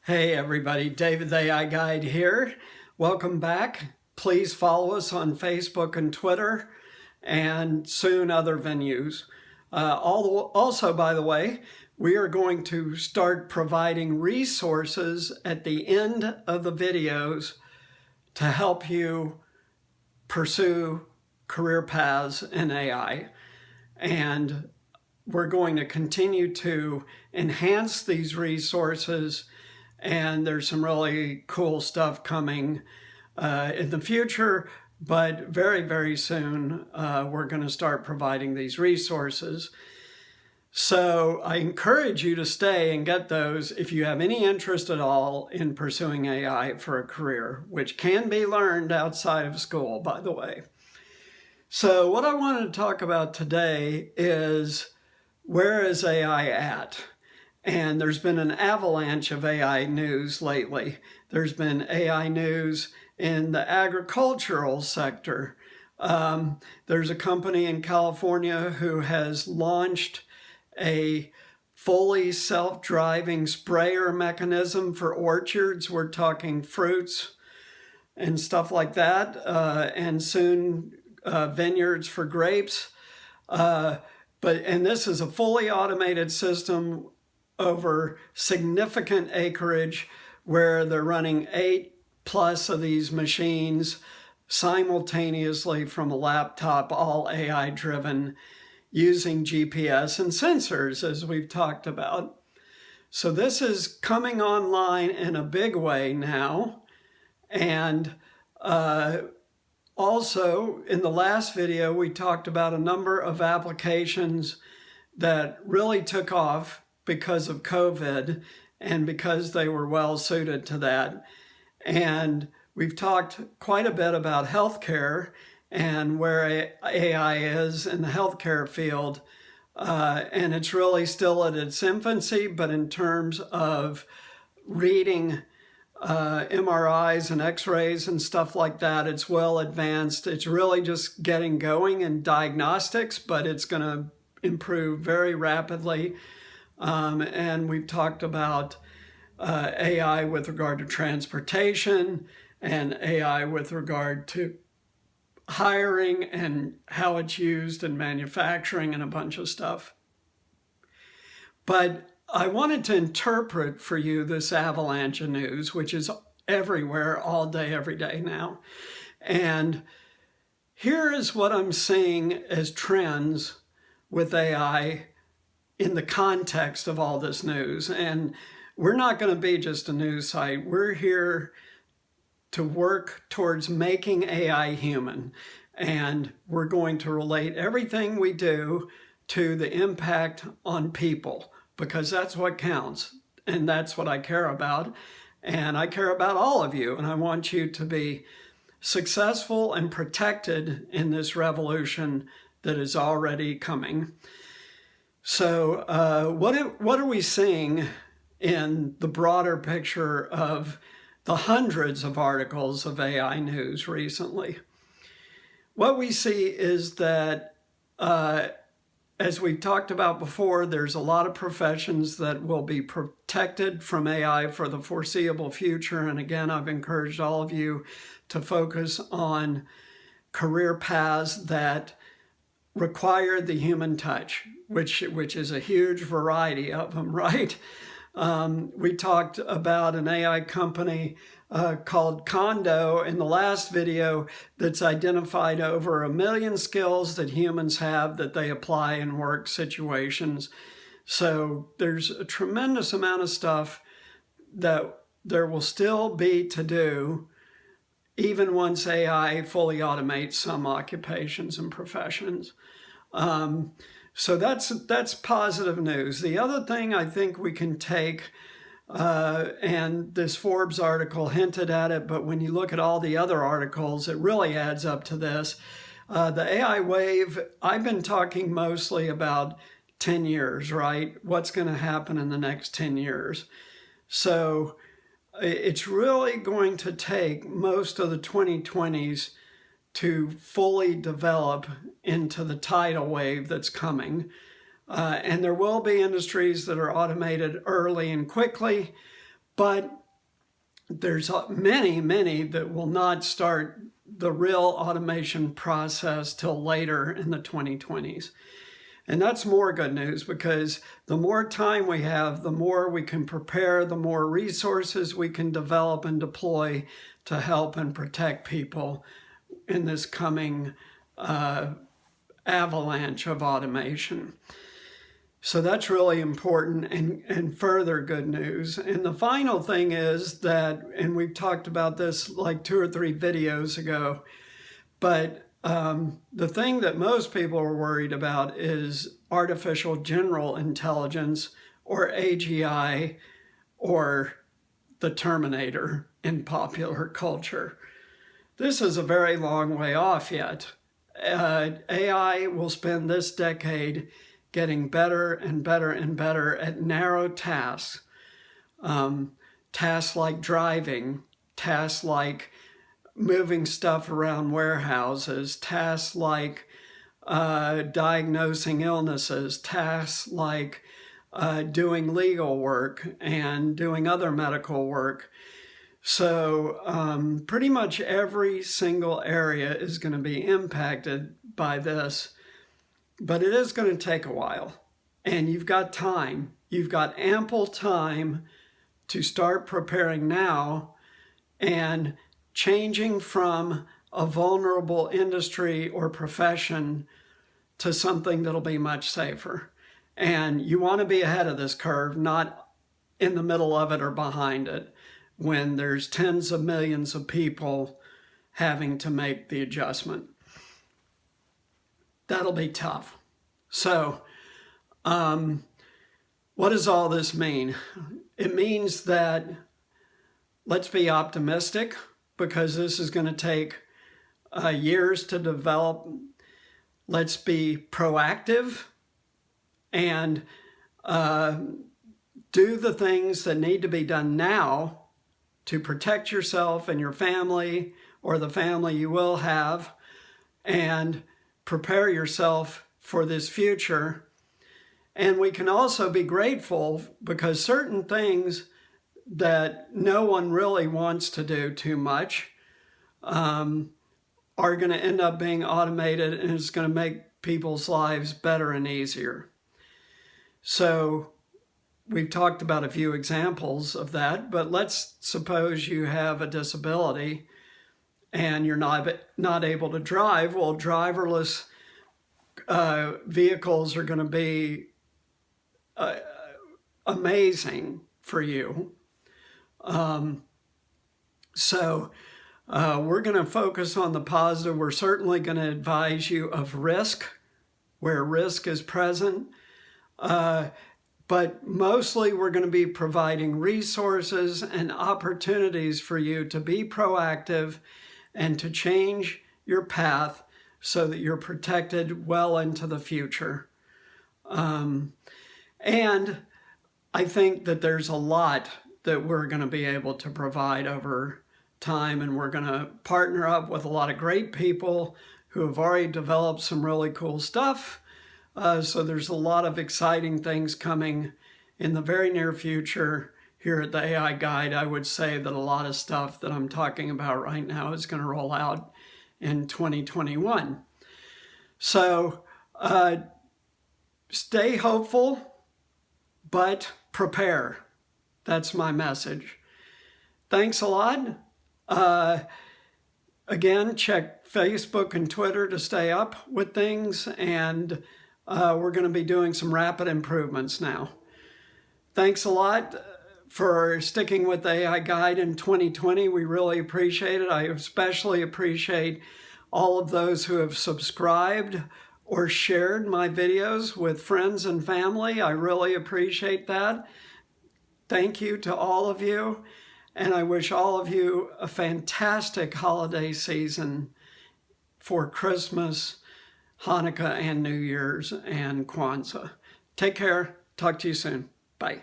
Hey everybody, David the AI Guide here. Welcome back. Please follow us on Facebook and Twitter and soon other venues. Also, by the way, we are going to start providing resources at the end of the videos to help you pursue career paths in AI. And we're going to continue to enhance these resources, and there's some really cool stuff coming in the future, but very, very soon we're going to start providing these resources. So I encourage you to stay and get those if you have any interest at all in pursuing AI for a career, which can be learned outside of school, by the way. So what I wanted to talk about today is, where is AI at? And there's been an avalanche of AI news lately. There's been AI news in the agricultural sector. There's a company in California who has launched a fully self-driving sprayer mechanism for orchards. We're talking fruits and stuff like that, and soon vineyards for grapes. And this is a fully automated system over significant acreage where they're running 8+ of these machines simultaneously from a laptop, all AI driven, using GPS and sensors, as we've talked about. So this is coming online in a big way now. And also in the last video, we talked about a number of applications that really took off because of COVID and because they were well suited to that. And we've talked quite a bit about healthcare and where AI is in the healthcare field. And it's really still at its infancy, but in terms of reading MRIs and x-rays and stuff like that, it's well advanced. It's really just getting going in diagnostics, but it's going to improve very rapidly. And we've talked about AI with regard to transportation and AI with regard to hiring and how it's used in manufacturing and a bunch of stuff. But I wanted to interpret for you this avalanche of news, which is everywhere, all day, every day now. And here is what I'm seeing as trends with AI in the context of all this news. And we're not going to be just a news site. We're here to work towards making AI human. And we're going to relate everything we do to the impact on people, because that's what counts. And that's what I care about. And I care about all of you. And I want you to be successful and protected in this revolution that is already coming. So what are we seeing in the broader picture of the hundreds of articles of AI news recently? What we see is that, as we've talked about before, there's a lot of professions that will be protected from AI for the foreseeable future. And again, I've encouraged all of you to focus on career paths that require the human touch, which is a huge variety of them, right? We talked about an AI company called Kando in the last video that's identified over 1 million skills that humans have that they apply in work situations. So there's a tremendous amount of stuff that there will still be to do even once AI fully automates some occupations and professions. So that's positive news. The other thing I think we can take, and this Forbes article hinted at it, but when you look at all the other articles, it really adds up to this. The AI wave, I've been talking mostly about 10 years, right? What's going to happen in the next 10 years? So it's really going to take most of the 2020s to fully develop into the tidal wave that's coming. And there will be industries that are automated early and quickly, But there's many, many that will not start the real automation process till later in the 2020s. And that's more good news, because the more time we have, the more we can prepare, the more resources we can develop and deploy to help and protect people in this coming avalanche of automation. So that's really important and further good news. And the final thing is that, and we've talked about this like 2 or 3 videos ago, but the thing that most people are worried about is artificial general intelligence, or AGI, or the Terminator in popular culture. This is a very long way off yet. AI will spend this decade getting better and better and better at narrow tasks. Tasks like driving, tasks like moving stuff around warehouses, tasks like diagnosing illnesses, tasks like doing legal work and doing other medical work. So pretty much every single area is going to be impacted by this, but it is going to take a while. And you've got time. You've got ample time to start preparing now and changing from a vulnerable industry or profession to something that'll be much safer. And you want to be ahead of this curve, not in the middle of it or behind it, when there's tens of millions of people having to make the adjustment. That'll be tough. So, what does all this mean? It means that let's be optimistic, because this is going to take years to develop. Let's be proactive and do the things that need to be done now to protect yourself and your family, or the family you will have, and prepare yourself for this future. And we can also be grateful, because certain things that no one really wants to do too much are going to end up being automated, and it's going to make people's lives better and easier. So we've talked about a few examples of that, but let's suppose you have a disability and you're not able to drive. Well, driverless vehicles are going to be amazing for you. So we're going to focus on the positive. We're certainly going to advise you of risk, where risk is present. But mostly we're going to be providing resources and opportunities for you to be proactive and to change your path so that you're protected well into the future. And I think that there's a lot that we're going to be able to provide over time, and we're going to partner up with a lot of great people who have already developed some really cool stuff. So there's a lot of exciting things coming in the very near future here at the AI Guide. I would say that a lot of stuff that I'm talking about right now is going to roll out in 2021. So stay hopeful, but prepare. That's my message. Thanks a lot. Again, check Facebook and Twitter to stay up with things, and we're going to be doing some rapid improvements now. Thanks a lot for sticking with the AI Guide in 2020. We really appreciate it. I especially appreciate all of those who have subscribed or shared my videos with friends and family. I really appreciate that. Thank you to all of you. And I wish all of you a fantastic holiday season for Christmas, Hanukkah, and New Year's, and Kwanzaa. Take care. Talk to you soon. Bye.